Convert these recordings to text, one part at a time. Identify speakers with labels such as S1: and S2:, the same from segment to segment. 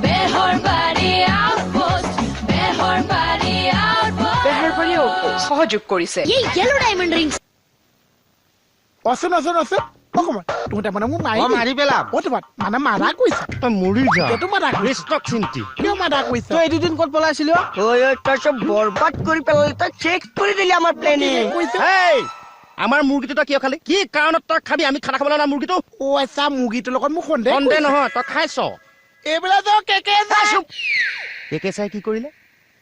S1: বেহৰবাৰীও সহযোগ কৰিছে
S2: এই ইয়েলো ডায়মন্ড ৰিংছ
S3: অচোন অকমান তোমতে মানে মোক
S4: মাৰি পেলাম
S3: তোমাৰ মানে মাৰা কৈছা
S4: তই মৰি যা
S3: এইটো মাৰা
S4: ৰিষ্টক চিন্তি
S3: কিয় মাৰা কৈছা
S4: তই এই দুদিন ক'ত পলাইছিলি
S5: তই চব বৰবাদ কৰি পেলালি তই চেক কৰি দিলি আমাৰ প্লেনিং
S4: আমাৰ মুৰ্গীটো তই কিয় খালি কি কাৰণত তই খাবি আমি খানা খাবলৈ না মুৰ্গীটো
S3: আচ্ছা মুৰ্গীটোৰ লগত মোক সন্দেহ
S4: নহয় তই খাইছ
S3: এইবিলাক
S4: কেকে চাই কি কৰিলে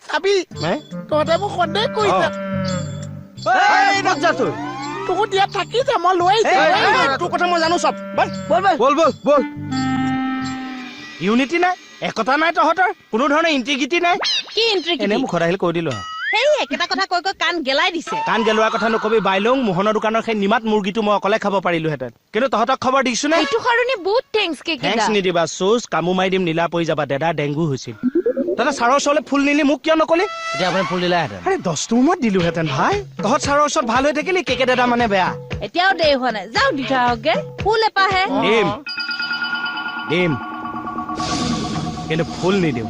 S3: চাবি তহঁতে মোক সন্দেহ কৰিছা তোকো দিয়া থাকি যা মই লৈ আহিছো
S4: তোৰ কথা মই জানো চব বল ইউনিটি নাই একতা নাই তহঁতৰ কোনো ধৰণৰ ইণ্টিগ্ৰিটি নাই
S2: কি ইন্ট্ৰিগিটি
S4: এনে মুখত আহিলে কৈ দিলো
S2: হেই একেটা কথা কৈ কান গেলাই দিছে
S4: কাণ গেলোৱাৰ কথা নকবি বাইলং মোহনৰ দোকানৰ সেই নিমাত মুৰ্গীটো মই অকলে খাব পাৰিলোহেঁতেন কিন্তু তহঁতক খবৰ দিছো নে
S1: এইটো কাৰণে বহুত থেংকছ
S4: থেংকছ নিদিবা চোজ কামো মাৰি দিম নীলা পৰি যাবা দাদা ডেংগু হৈছিল তহঁতে ছাৰৰ ওচৰলৈ ফুল নিলি মোক কিয় নকলি এতিয়া আপুনি ফুল দিলাহেঁতেন আৰে 10টো মই দিলোহেঁতেন ভাই তহঁত ছাৰৰ ওচৰত ভাল হৈ থাকিলি কেকে দাদা মানে বেয়া
S2: এতিয়াও দেৰি হোৱা নাই যাও দি থৈ আহকগে ফুল এপাহে
S4: দিম কিন্তু ফুল নিদিম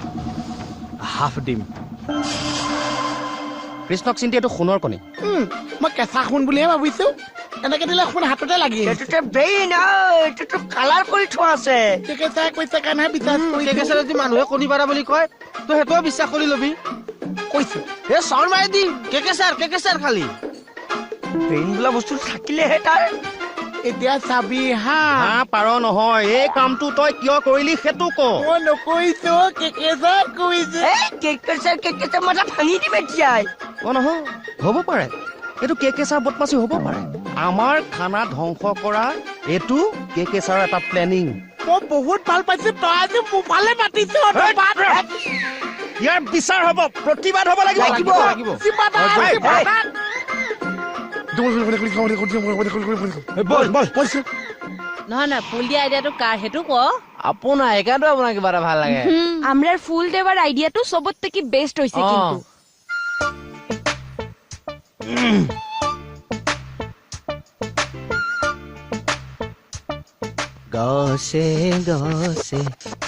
S4: হাফ দিম কৃষ্ণক চিন্তি এইটো সোণৰ কণী
S3: মই কেঁচা সোণ বুলিহে ভাবিছো এনেকে দিলে সোণ হাততে লাগি
S5: এইটোতে ব্ৰেইন এইটোতো কালাৰ কৰি থোৱা আছে
S3: কেঁচাই কৈছে কাৰণেহে বিশ্বাস
S4: কেকে চাই যদি মানুহে কণী পাৰা বুলি কয় তই সেইটোও বিশ্বাস কৰি লবি
S3: কৈছো
S4: এই চৰ মাৰি দিম কেকে চাৰ খালি
S5: ব্ৰেইন বোলা বস্তু থাকিলেহে তাৰ
S3: এতিয়া চাবি হা
S4: পাৰ নহয় এই কামটো তই কিয় কৰিলি সেইটো ক
S3: মই নকৰিছো কেকেচাই কৈছে
S5: কেকেচা মাথা ভাঙি দিম এতিয়াই
S4: নহয় হ'ব পাৰে এইটো কেকে চাৰ বদমাচি হ'ব পাৰে আমাৰ খানা ধ্বংস কৰা এইটো কেকে চাৰ এটা প্লেনিং
S3: মই বহুত ভাল পাইছো তই আজি মোফালে মাতিছ
S4: ইয়াৰ বিচাৰ হ'ব প্ৰতিবাদ হ'ব লাগিব
S2: নহয় ফুল দিয়া আইডিয়াটো কাৰ সেইটো ক
S4: আপোনাৰ সেইকাৰণে আপোনাৰ কিবা এটা ভাল লাগে
S1: আমৰাৰ ফুল দেৱাৰ আইডিয়াটো সবতকে কি বেষ্ট হৈছে কিন্তু
S4: গছে গছে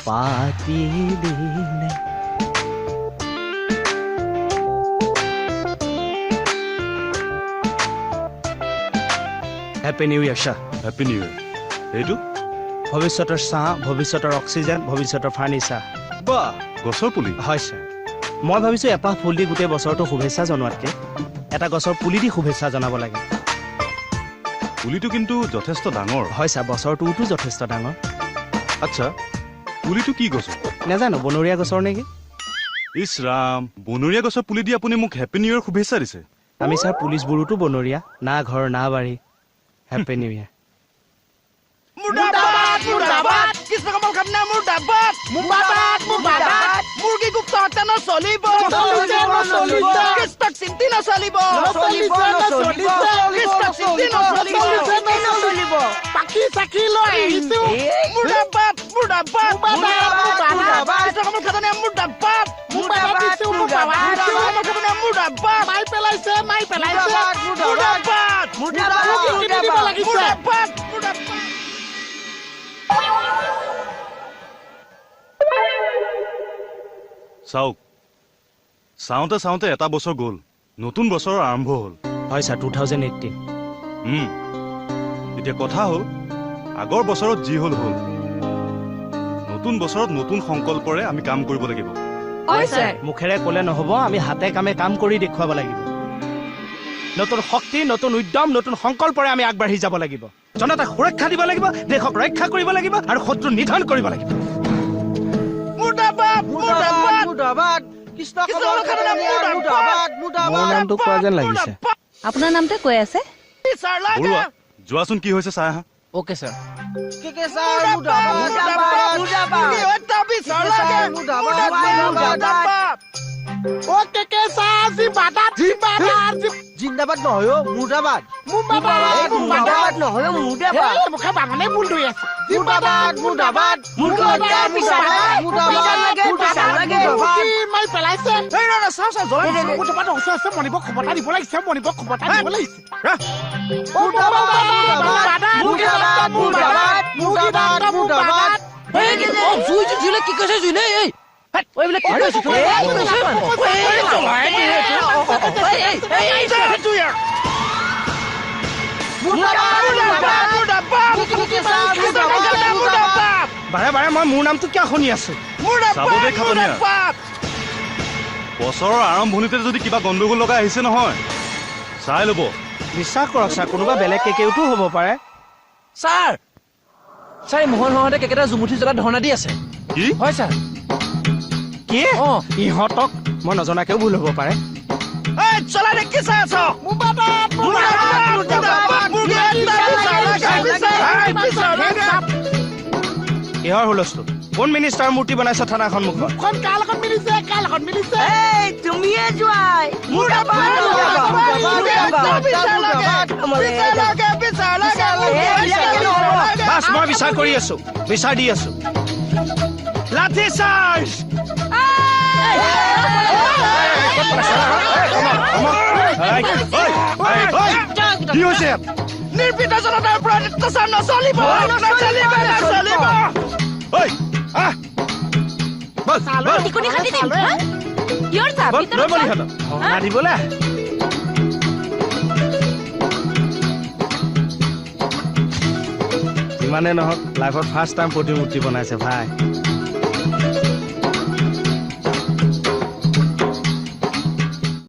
S4: পাতি দিলে হেপী নিউ ইয়াৰ শাহ
S6: হেপী নিউ ইয়াৰ এইটো
S4: ভৱিষ্যতৰ ছাঁ ভৱিষ্যতৰ অক্সিজেন ভৱিষ্যতৰ ফাৰ্নিচাৰ
S6: বাহ গছৰ পুলি
S4: হয় ছাৰ মই ভাবিছো এপাহ ফুল দি গোটেই বছৰটো শুভেচ্ছা জনোৱাতকে এটা গছৰ পুলি দি শুভেচ্ছা জনাব লাগে
S6: পুলিটো কিন্তু যথেষ্ট ডাঙৰ
S4: হয় ছাৰ বছৰটোতো যথেষ্ট ডাঙৰ
S6: আচ্ছা পুলিটো কি গছৰ
S4: নাজানো বনৰীয়া গছৰ নেকি
S6: ইছ ৰাম বনৰীয়া গছৰ পুলি দি আপুনি মোক হেপী নিউ ইয়াৰ শুভেচ্ছা দিছে
S4: আমি ছাৰ পুলিচবোৰোতো বনৰীয়া না ঘৰ না বাৰী হেপী নিউ ইয়াৰ
S5: মুৰ্দাবাদ কৃষ্ণ কমল খাবনা মুৰ্দাবাদ মুৰ্গী গুপ্ত হত্যা নচলিব কৃষ্ণক চিন্তি নচলিব
S3: পাখি চাকি লৈ আহিছো
S5: মুৰ্দাবাদ কৃষ্ণ কমল খাবনা মুৰ্দাবাদ
S3: মাই পেলাইছে
S6: চাওক চাওঁতে এটা বছৰ গ'ল নতুন বছৰৰ আৰম্ভ হ'ল
S4: হয় ছাৰ 2018
S6: এতিয়া কথা হ'ল আগৰ বছৰত যি হ'ল নতুন বছৰত নতুন সংকল্পৰে আমি কাম কৰিব লাগিব
S1: হয় ছাৰ
S4: মুখেৰে ক'লে নহ'ব আমি হাতে কামে কাম কৰি দেখুৱাব লাগিব নতুন শক্তি নতুন উদ্যম নতুন সংকল্পৰে আমি আগবাঢ়ি যাব লাগিব জনতাক সুৰক্ষা দিব লাগিব দেশক ৰক্ষা কৰিব লাগিব আৰু শত্ৰু নিধন কৰিব লাগিব মোৰ নামটো কোৱা যেন লাগিছে
S2: আপোনাৰ নামটো কৈ আছে
S6: বৰুৱা যোৱাচোন কি হৈছে চাই আহা
S4: অ'কে ছাৰ
S5: জিন্দাবাদ নহয় মুৰ্দাবাদ নহয়
S3: মুখে বাগানে ভুল ধৰি আছে মাই পেলাইছে মনিব খবৰটা দিব লাগিছে
S5: কি কৈছে জুই নে এই
S4: বাৰে বাৰে মই মোৰ নামটো কিয় শুনি আছো
S6: চাব দে খাটনীয়া বছৰৰ আৰম্ভণিতে যদি কিবা গণ্ডগোল লগাই আহিছে নহয় চাই ল'ব
S4: বিশ্বাস কৰক ছাৰ কোনোবা বেলেগ কেকেওতো হ'ব পাৰে
S5: ছাৰ ছাৰ মোহন হহঁতে কেকেটা জুমুঠি জ্বলা ধৰ্ণা দি আছে
S6: কি
S5: হয় ছাৰ
S4: কি ইহঁতক মই নজনাকেও ভুল হ'ব পাৰে কিহৰ হুলস্থুল কোন মিনিষ্টাৰ মূৰ্তি বনাইছে থানা সন্মুখত
S3: খন কাৰ লগত মিলিছে কাৰ লগত মিলিছে
S5: এই তুমিয়ে যোৱাই
S4: বাছ মই বিচাৰ কৰি আছো বিচাৰ দি আছো লাঠি চাৰ্জ
S6: কি হৈছে
S5: নিৰ্বিত জনতাৰ ওপৰত অত্যাচাৰ নচলিব
S1: টিকনি খাটি দিম হা? কিহৰ চাহ ভিতৰত চাহ?
S4: দিবলৈ যিমানে নহওক লাইফত ফাৰ্ষ্ট টাইম প্ৰতিমূৰ্তি বনাইছে ভাই